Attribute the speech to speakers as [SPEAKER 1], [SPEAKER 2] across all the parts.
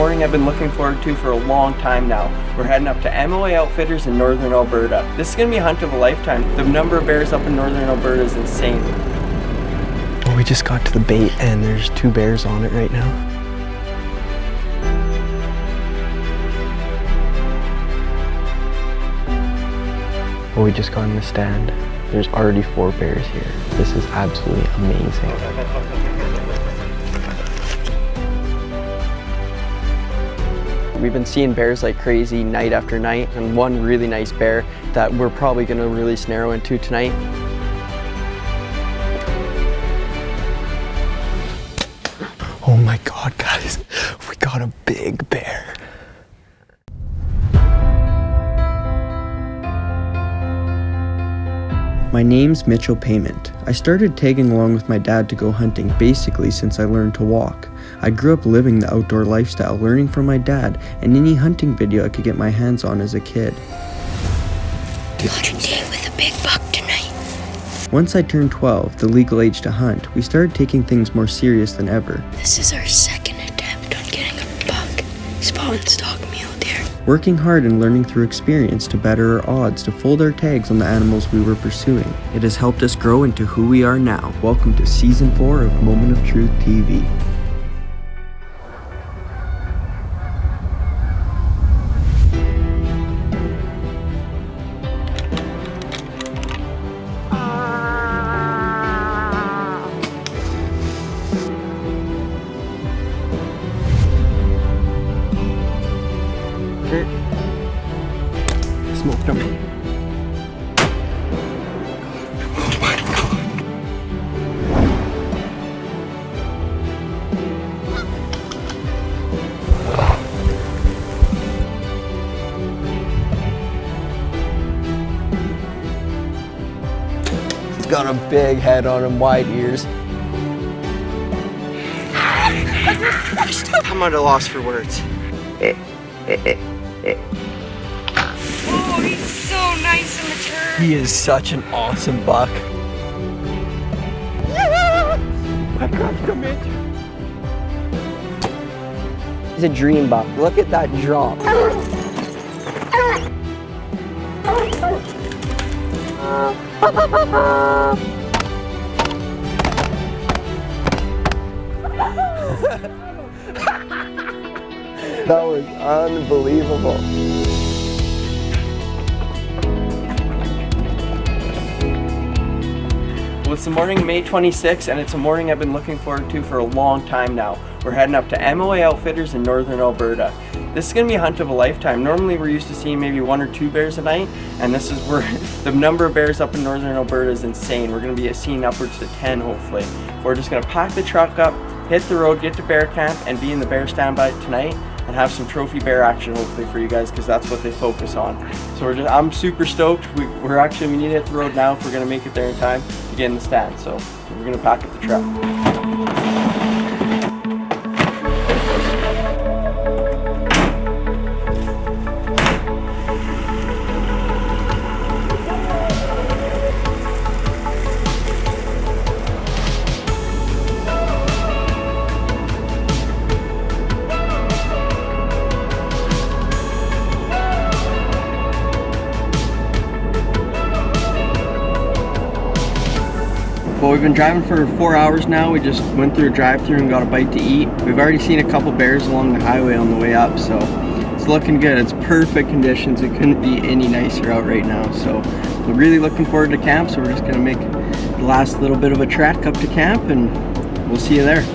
[SPEAKER 1] morning I've been looking forward to for a long time now. We're heading up to MOA Outfitters in northern Alberta. This is going to be a hunt of a lifetime. The number of bears up in northern Alberta is insane.
[SPEAKER 2] Well, we just got to the bait and there's 2 bears on it right now. Well, we just got in the stand. There's already 4 bears here. This is absolutely amazing.
[SPEAKER 1] We've been seeing bears like crazy night after night, and one really nice bear that we're probably going to release narrow into tonight.
[SPEAKER 2] Oh my God, guys, we got a big bear.
[SPEAKER 3] My name's Mitchell Payment. I started tagging along with my dad to go hunting basically since I learned to walk. I grew up living the outdoor lifestyle, learning from my dad and any hunting video I could get my hands on as a kid.
[SPEAKER 4] Got a date with a big buck tonight.
[SPEAKER 3] Once I turned 12, the legal age to hunt, we started taking things more serious than ever.
[SPEAKER 4] This is our second attempt on getting a buck. Spawn stock mule deer.
[SPEAKER 3] Working hard and learning through experience to better our odds to fold our tags on the animals we were pursuing. It has helped us grow into who we are now. Welcome to Season 4 of Moment of Truth TV.
[SPEAKER 1] Smoked him.
[SPEAKER 2] He's got a big head on him, wide ears.
[SPEAKER 1] I'm at a loss for words.
[SPEAKER 4] Oh, he's so nice and mature.
[SPEAKER 2] He is such an awesome buck.
[SPEAKER 1] I crushed him, Mitch. He's a dream buck. Look at that drop.
[SPEAKER 2] That was unbelievable.
[SPEAKER 1] Well, it's the morning May 26th, and it's a morning I've been looking forward to for a long time now. We're heading up to MOA Outfitters in northern Alberta. This is going to be a hunt of a lifetime. Normally we're used to seeing maybe 1 or 2 bears a night, and this is where the number of bears up in northern Alberta is insane. We're going to be seeing upwards to 10 hopefully. We're just going to pack the truck up, hit the road, get to bear camp, and be in the bear standby tonight and have some trophy bear action hopefully for you guys, because that's what they focus on. So I'm super stoked. We need to hit the road now if we're going to make it there in time to get in the stand. So we're going to pack up the truck. Well, we've been driving for 4 hours now. We just went through a drive-thru and got a bite to eat. We've already seen a couple bears along the highway on the way up, so it's looking good. It's perfect conditions. It couldn't be any nicer out right now. So we're really looking forward to camp, so we're just gonna make the last little bit of a trek up to camp, and we'll see you there.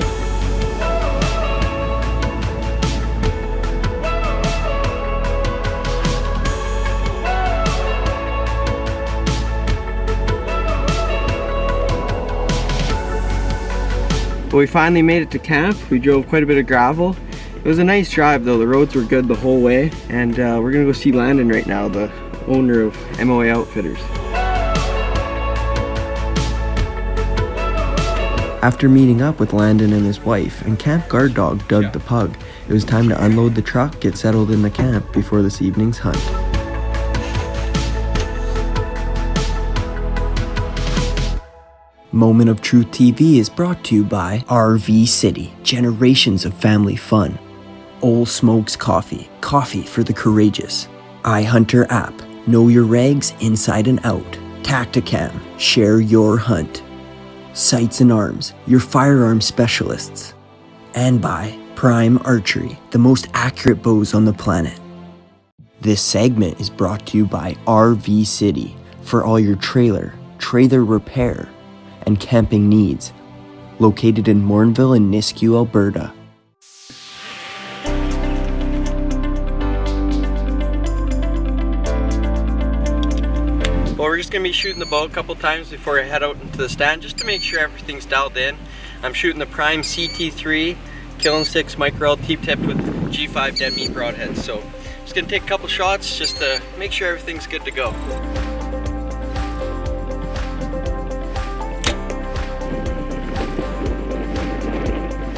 [SPEAKER 1] But we finally made it to camp. We drove quite a bit of gravel. It was a nice drive though. The roads were good the whole way. And we're gonna go see Landon right now, the owner of MOA Outfitters.
[SPEAKER 3] After meeting up with Landon and his wife and camp guard dog Doug the pug, it was time to unload the truck, get settled in the camp before this evening's hunt. Moment of Truth TV is brought to you by RV City, generations of family fun. Old Smokes Coffee, coffee for the courageous. iHunter app, know your regs inside and out. Tacticam, share your hunt. Sights and Arms, your firearm specialists. And by Prime Archery, the most accurate bows on the planet. This segment is brought to you by RV City for all your trailer repair, and camping needs. Located in Morinville and Nisku, Alberta.
[SPEAKER 1] Well, we're just going to be shooting the bow a couple times before I head out into the stand just to make sure everything's dialed in. I'm shooting the Prime CT3 Killing 6 micro T tipped with G5 dead meat broadheads. So just going to take a couple shots just to make sure everything's good to go.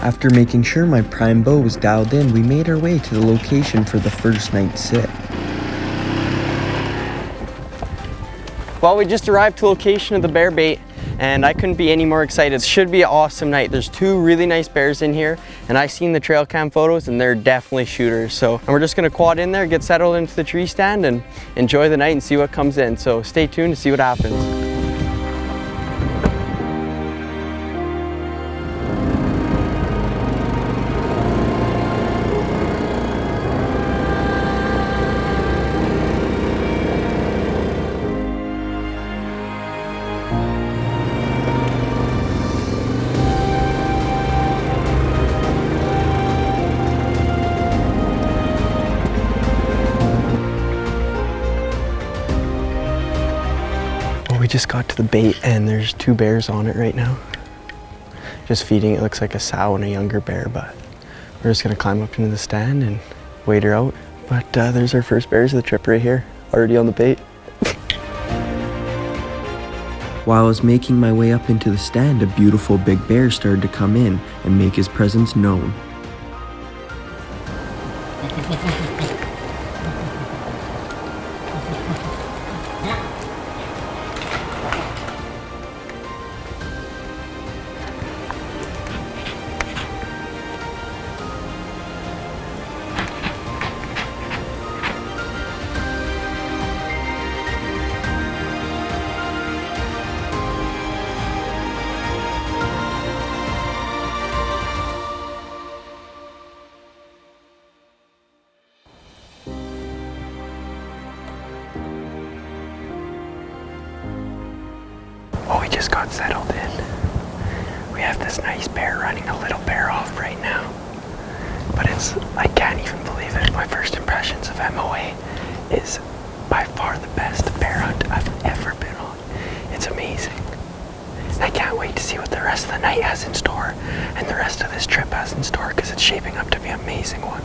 [SPEAKER 3] After making sure my prime bow was dialed in, we made our way to the location for the first night sit.
[SPEAKER 1] Well, we just arrived to the location of the bear bait and I couldn't be any more excited. It should be an awesome night. There's two really nice bears in here and I've seen the trail cam photos and they're definitely shooters. So we're just gonna quad in there, get settled into the tree stand and enjoy the night and see what comes in. So stay tuned to see what happens.
[SPEAKER 2] We just got to the bait and there's two bears on it right now. Just feeding. It looks like a sow and a younger bear, but we're just gonna climb up into the stand and wait her out. But there's our first bears of the trip right here, already on the bait.
[SPEAKER 3] While I was making my way up into the stand, a beautiful big bear started to come in and make his presence known.
[SPEAKER 2] Well, we just got settled in. We have this nice bear running a little bear off right now. But I can't even believe it. My first impressions of MOA is by far the best bear hunt I've ever been on. It's amazing. I can't wait to see what the rest of the night has in store and the rest of this trip has in store because it's shaping up to be an amazing one.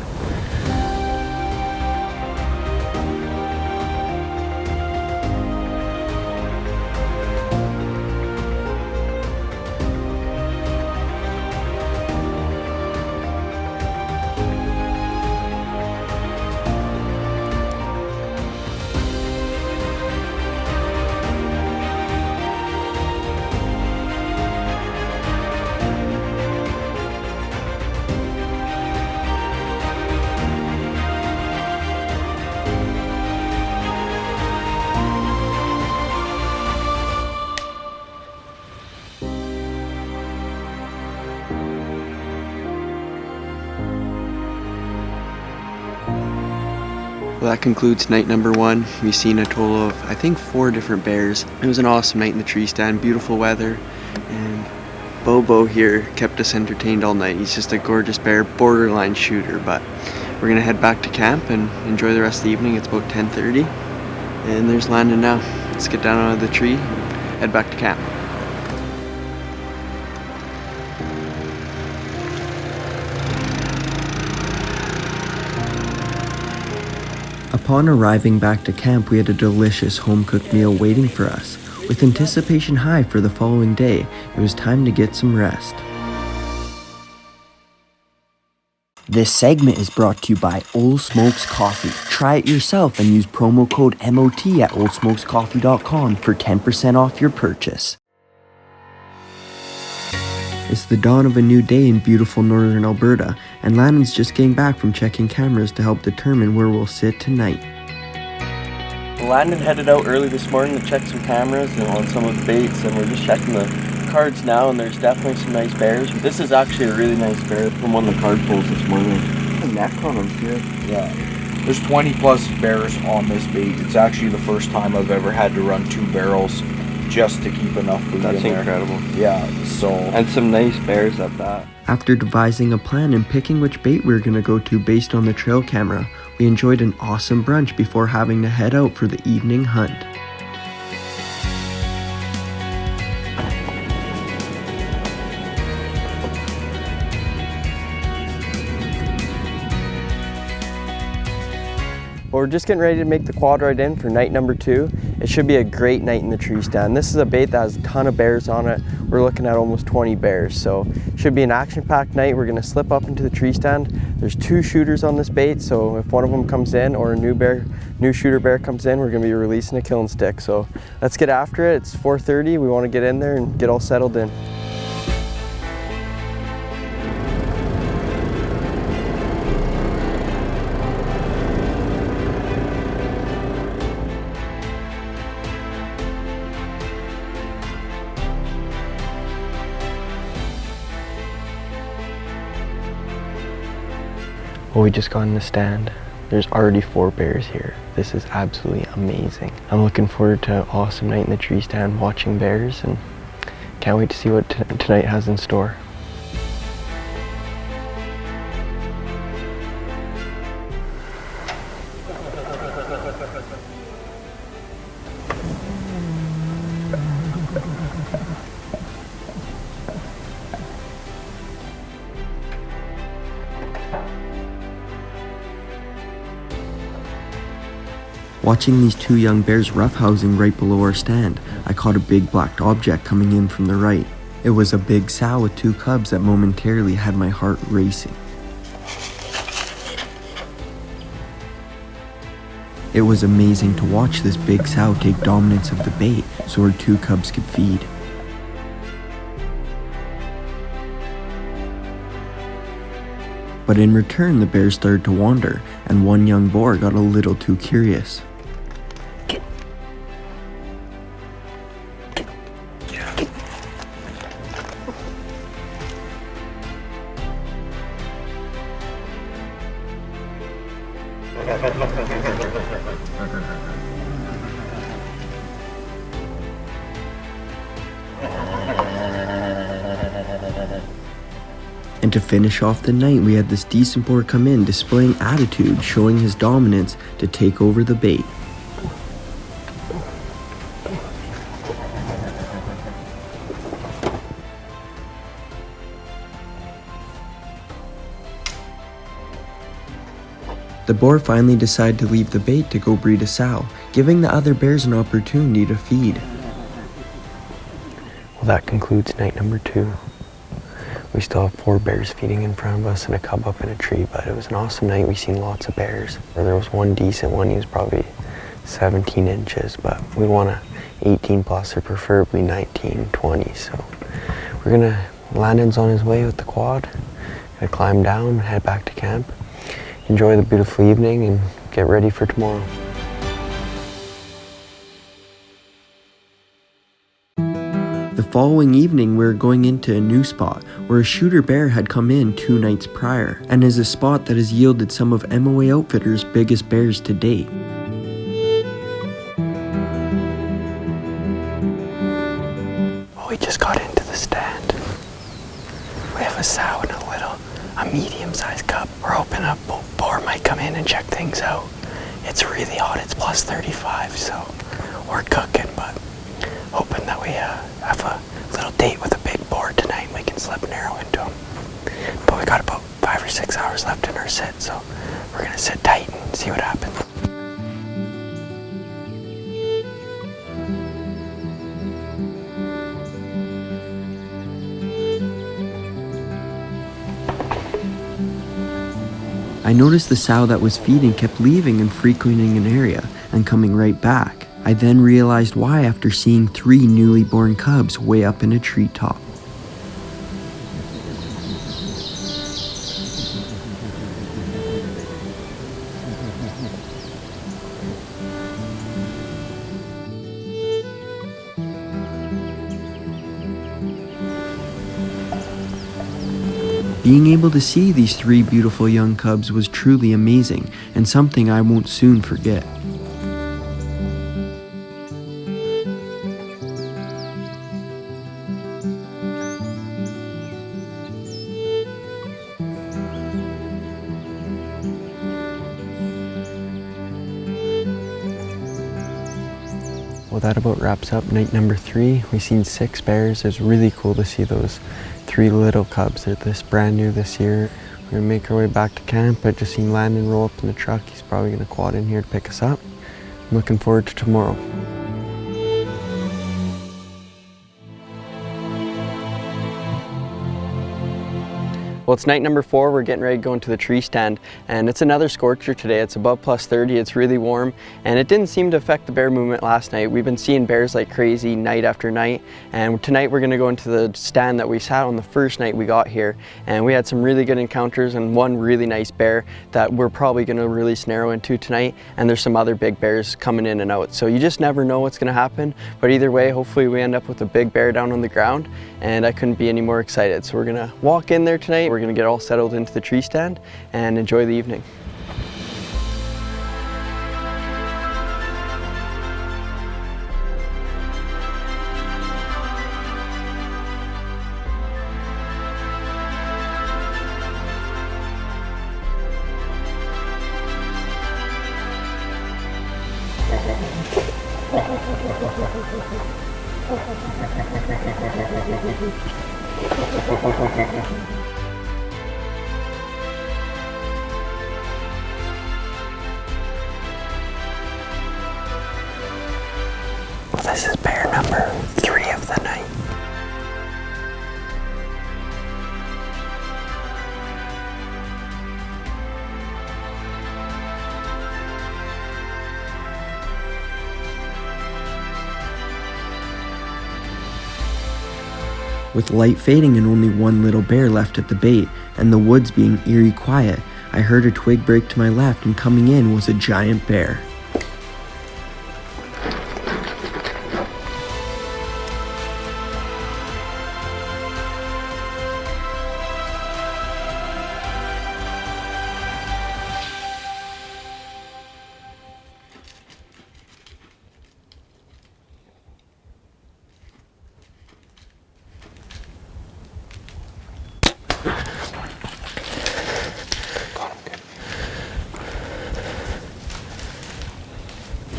[SPEAKER 3] Well, that concludes night number one. We've seen a total of, I think, 4 different bears. It was an awesome night in the tree stand, beautiful weather, and Bobo here kept us entertained all night. He's just a gorgeous bear, borderline shooter, but we're gonna head back to camp and enjoy the rest of the evening. It's about 10:30, and there's Landon now. Let's get down out of the tree, head back to camp. Upon arriving back to camp, we had a delicious home-cooked meal waiting for us. With anticipation high for the following day, it was time to get some rest. This segment is brought to you by Old Smokes Coffee. Try it yourself and use promo code MOT at oldsmokescoffee.com for 10% off your purchase. It's the dawn of a new day in beautiful northern Alberta, and Landon's just getting back from checking cameras to help determine where we'll sit tonight.
[SPEAKER 1] Landon headed out early this morning to check some cameras and on some of the baits, and we're just checking the cards now, and there's definitely some nice bears. This is actually a really nice bear from one of the card pulls this morning. The neck on him too.
[SPEAKER 5] Yeah. There's 20 plus bears on this bait. It's actually the first time I've ever had to run 2 barrels just to keep enough food
[SPEAKER 1] That's
[SPEAKER 5] in there.
[SPEAKER 1] incredible.
[SPEAKER 5] Yeah, so.
[SPEAKER 1] And some nice bears at that.
[SPEAKER 3] After devising a plan and picking which bait we were going to go to based on the trail camera, we enjoyed an awesome brunch before having to head out for the evening hunt.
[SPEAKER 1] Well, we're just getting ready to make the quad ride in for night number 2. It should be a great night in the tree stand. This is a bait that has a ton of bears on it. We're looking at almost 20 bears, so it should be an action-packed night. We're gonna slip up into the tree stand. There's 2 shooters on this bait, so if one of them comes in or a new shooter bear comes in, we're gonna be releasing a killing stick. So let's get after it. It's 4:30. We wanna get in there and get all settled in.
[SPEAKER 2] Well, we just got in the stand. There's already 4 bears here. This is absolutely amazing. I'm looking forward to an awesome night in the tree stand watching bears, and can't wait to see what tonight has in store.
[SPEAKER 3] Watching these 2 young bears roughhousing right below our stand, I caught a big black object coming in from the right. It was a big sow with 2 cubs that momentarily had my heart racing. It was amazing to watch this big sow take dominance of the bait so her 2 cubs could feed. But in return, the bears started to wander, and one young boar got a little too curious. And to finish off the night, we had this decent boar come in displaying attitude, showing his dominance to take over the bait. The boar finally decided to leave the bait to go breed a sow, giving the other bears an opportunity to feed.
[SPEAKER 2] Well, that concludes night number 2. We still have 4 bears feeding in front of us and a cub up in a tree, but it was an awesome night. We seen lots of bears. There was one decent one. He was probably 17 inches, but we want a 18 plus or preferably 19, 20. So Landon's on his way with the quad. Gonna climb down, head back to camp, enjoy the beautiful evening, and get ready for tomorrow.
[SPEAKER 3] The following evening, we were going into a new spot where a shooter bear had come in 2 nights prior, and is a spot that has yielded some of MOA Outfitters' biggest bears to date.
[SPEAKER 2] Well, we just got into the stand. We have a sow and a medium-sized cub. We're hoping a boar might come in and check things out. It's really hot. It's plus 35, so we're cooking, but hoping that we have a little date with a big boar tonight and we can slip an arrow into him. But we got about 5 or 6 hours left in our sit, so we're gonna sit tight and see what happens.
[SPEAKER 3] I noticed the sow that was feeding kept leaving and frequenting an area and coming right back. I then realized why after seeing 3 newly born cubs way up in a treetop. Being able to see these 3 beautiful young cubs was truly amazing and something I won't soon forget. Well, that about wraps up night number 3. We've seen 6 bears. It was really cool to see those 3 little cubs. They're brand new this year. We're gonna make our way back to camp. I just seen Landon roll up in the truck. He's probably gonna quad in here to pick us up. I'm looking forward to tomorrow. Well, it's night number 4. We're getting ready to go into the tree stand, and it's another scorcher today. It's above +30. It's really warm, and it didn't seem to affect the bear movement last night. We've been seeing bears like crazy night after night, and tonight we're gonna go into the stand that we sat on the first night we got here, and we had some really good encounters and one really nice bear that we're probably gonna release narrow into tonight, and there's some other big bears coming in and out. So you just never know what's gonna happen, but either way, hopefully we end up with a big bear down on the ground, and I couldn't be any more excited. So we're gonna walk in there tonight. We're gonna get all settled into the tree stand and enjoy the evening.
[SPEAKER 2] This is bear number 3 of the night.
[SPEAKER 3] With light fading and only one little bear left at the bait, and the woods being eerie quiet, I heard a twig break to my left, and coming in was a giant bear.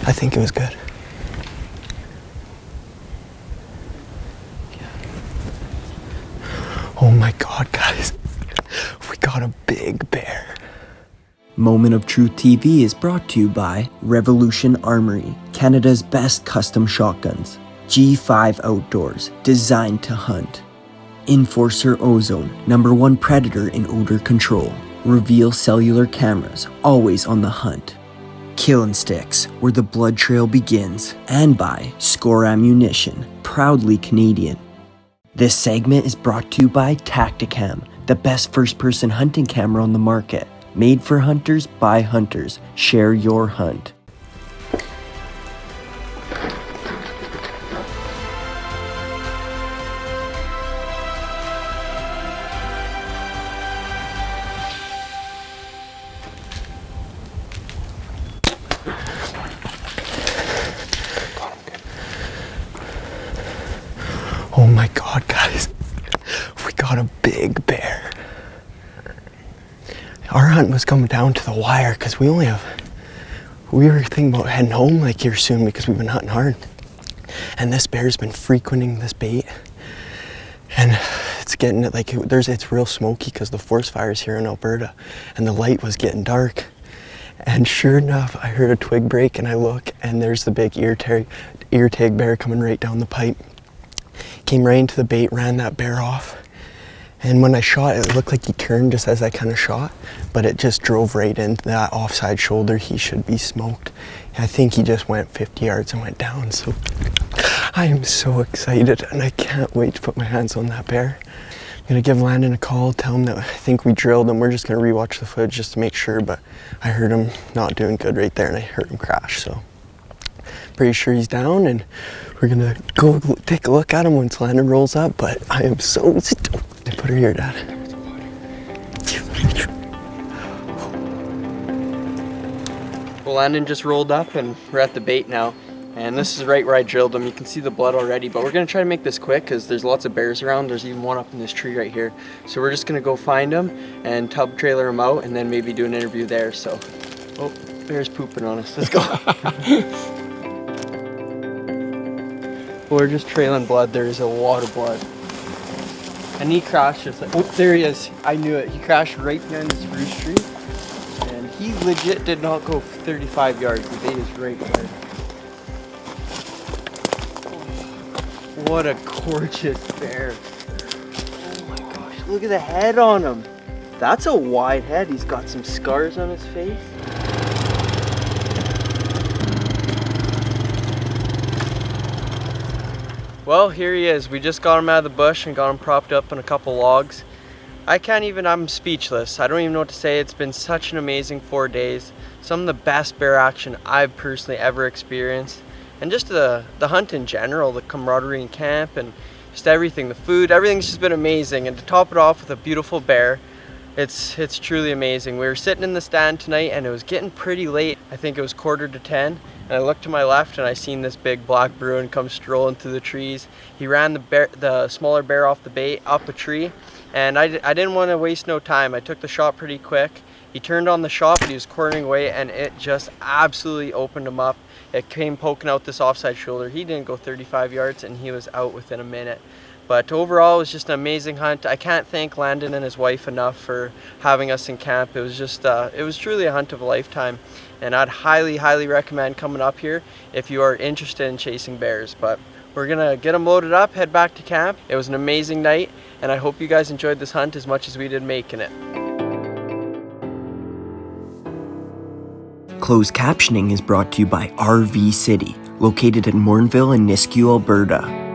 [SPEAKER 2] I think it was good. Oh my God, guys. We got a big bear.
[SPEAKER 3] Moment of Truth TV is brought to you by Revolution Armory, Canada's best custom shotguns. G5 Outdoors, designed to hunt. Enforcer Ozone, #1 predator in odor control. Reveal cellular cameras, always on the hunt. Killing Sticks, where the blood trail begins. And by Score Ammunition, proudly Canadian. This segment is brought to you by Tacticam, the best first-person hunting camera on the market. Made for hunters by hunters. Share your hunt.
[SPEAKER 2] Oh my God, guys. We got a big bear. Our hunt was coming down to the wire because we were thinking about heading home like here soon because we've been hunting hard. And this bear's been frequenting this bait. And it's getting it like it's real smoky because the forest fires here in Alberta and the light was getting dark. And sure enough, I heard a twig break and I look and there's the big ear tag bear coming right down the pipe. Came right into the bait, ran that bear off. And when I shot, it looked like he turned just as I kind of shot, but it just drove right into that offside shoulder. He should be smoked. I think he just went 50 yards and went down. So I am so excited and I can't wait to put my hands on that bear. I'm gonna give Landon a call, tell him that I think we drilled him. We're just gonna rewatch the footage just to make sure, but I heard him not doing good right there and I heard him crash, so. Pretty sure he's down and we're gonna go take a look at him once Landon rolls up, but I am so stoked. Put her here, Dad.
[SPEAKER 1] Well, Landon just rolled up and we're at the bait now. And this is right where I drilled them. You can see the blood already, but we're gonna try to make this quick because there's lots of bears around. There's even one up in this tree right here. So we're just gonna go find them and tub trailer them out and then maybe do an interview there. So, oh, bear's pooping on us. Let's go. We're just trailing blood. There is a lot of blood. And he crashed just like, oh, there he is. I knew it. He crashed right behind this spruce tree. And he legit did not go 35 yards. The bait is right there. What a gorgeous bear. Oh my gosh, look at the head on him. That's a wide head. He's got some scars on his face. Well, here he is. We just got him out of the bush and got him propped up on a couple logs. I'm speechless. I don't even know what to say. It's been such an amazing 4 days. Some of the best bear action I've personally ever experienced. And just the hunt in general, the camaraderie in camp and just everything, the food, everything's just been amazing. And to top it off with a beautiful bear, it's truly amazing. We were sitting in the stand tonight and it was getting pretty late. I think it was 9:45. And I looked to my left and I seen this big black Bruin come strolling through the trees. He ran the smaller bear off the bait up a tree. And I didn't want to waste no time. I took the shot pretty quick. He turned on the shot, but he was cornering away and it just absolutely opened him up. It came poking out this offside shoulder. He didn't go 35 yards and he was out within a minute. But overall, it was just an amazing hunt. I can't thank Landon and his wife enough for having us in camp. It was just, it was truly a hunt of a lifetime. And I'd highly, highly recommend coming up here if you are interested in chasing bears. But we're gonna get them loaded up, head back to camp. It was an amazing night, and I hope you guys enjoyed this hunt as much as we did making it.
[SPEAKER 3] Closed captioning is brought to you by RV City, located in Mornville and Nisku, Alberta.